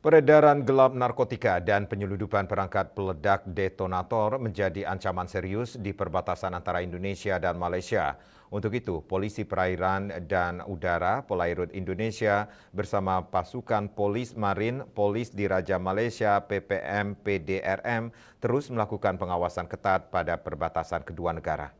Peredaran gelap narkotika dan penyelundupan perangkat peledak detonator menjadi ancaman serius di perbatasan antara Indonesia dan Malaysia. Untuk itu, Polisi Perairan dan Udara Polairut Indonesia bersama pasukan Polis Marin, Polis Diraja Malaysia (PPM PDRM) terus melakukan pengawasan ketat pada perbatasan kedua negara.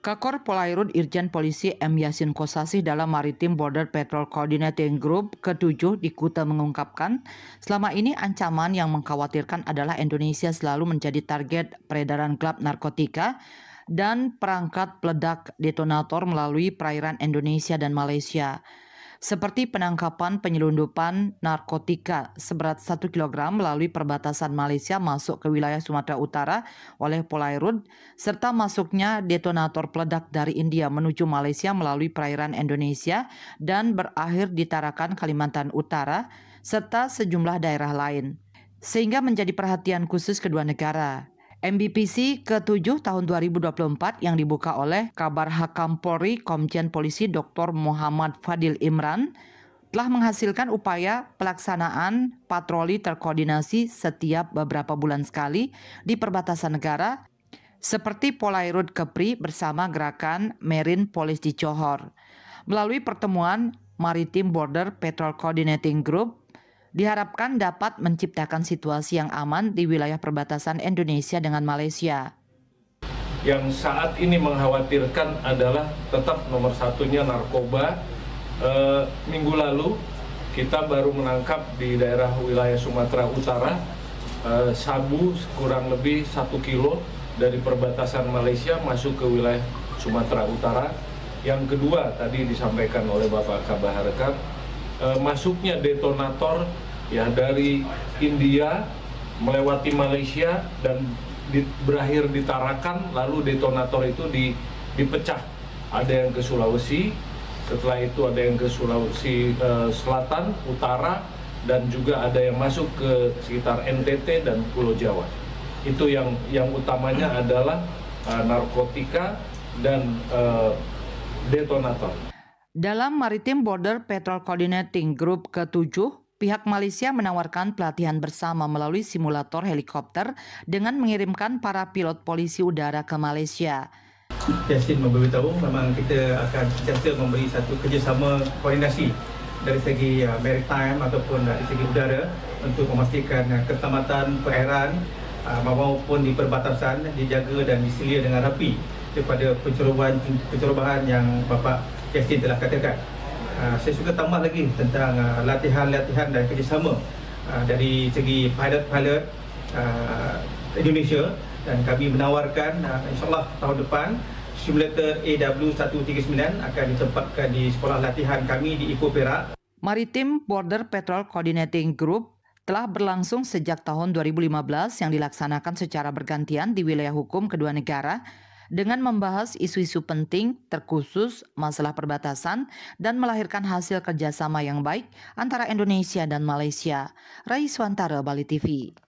Kakor Polairut Irjen Polisi M. Yasin Kosasih dalam Maritim Border Patrol Coordinating Group ke-7 di Kuta mengungkapkan, selama ini ancaman yang mengkhawatirkan adalah Indonesia selalu menjadi target peredaran gelap narkotika dan perangkat peledak detonator melalui perairan Indonesia dan Malaysia. Seperti penangkapan penyelundupan narkotika seberat 1 kg melalui perbatasan Malaysia masuk ke wilayah Sumatera Utara oleh Polairut, serta masuknya detonator peledak dari India menuju Malaysia melalui perairan Indonesia dan berakhir di Tarakan, Kalimantan Utara, serta sejumlah daerah lain. Sehingga menjadi perhatian khusus kedua negara. MBPC ke-7 tahun 2024 yang dibuka oleh Kabar Hakam Polri Komjen Polisi Dr. Muhammad Fadil Imran telah menghasilkan upaya pelaksanaan patroli terkoordinasi setiap beberapa bulan sekali di perbatasan negara seperti Polairut Kepri bersama gerakan Marine Police di Johor. Melalui pertemuan Maritim Border Patrol Coordinating Group, diharapkan dapat menciptakan situasi yang aman di wilayah perbatasan Indonesia dengan Malaysia. Yang saat ini mengkhawatirkan adalah tetap nomor satunya narkoba. Minggu lalu kita baru menangkap di daerah wilayah Sumatera Utara sabu kurang lebih 1 kilo dari perbatasan Malaysia masuk ke wilayah Sumatera Utara. Yang kedua tadi disampaikan oleh Bapak Kabar Hakam, masuknya detonator ya dari India melewati Malaysia dan berakhir di Tarakan, lalu detonator itu dipecah. Ada yang ke Sulawesi, setelah itu ada yang ke Sulawesi Selatan, Utara, dan juga ada yang masuk ke sekitar NTT dan Pulau Jawa. Itu yang utamanya adalah narkotika dan detonator. Dalam Maritim Border Patrol Coordinating Group ke-7, pihak Malaysia menawarkan pelatihan bersama melalui simulator helikopter dengan mengirimkan para pilot polisi udara ke Malaysia. Yasin memberitahu memang kita akan sentiasa memberi satu kerjasama koordinasi dari segi maritime ataupun dari segi udara untuk memastikan keselamatan perairan maupun di perbatasan dijaga dan diselia dengan rapi daripada pencerobohan yang Bapak Yasin telah katakan. Saya suka tambah lagi tentang latihan-latihan dan kerjasama dari segi pilot-pilot Indonesia, dan kami menawarkan insyaAllah tahun depan simulator AW139 akan ditempatkan di sekolah latihan kami di Ipoh Perak. Maritim Border Patrol Coordinating Group telah berlangsung sejak tahun 2015 yang dilaksanakan secara bergantian di wilayah hukum kedua negara dengan membahas isu-isu penting terkhusus masalah perbatasan dan melahirkan hasil kerjasama yang baik antara Indonesia dan Malaysia. Raiswantara, Bali TV.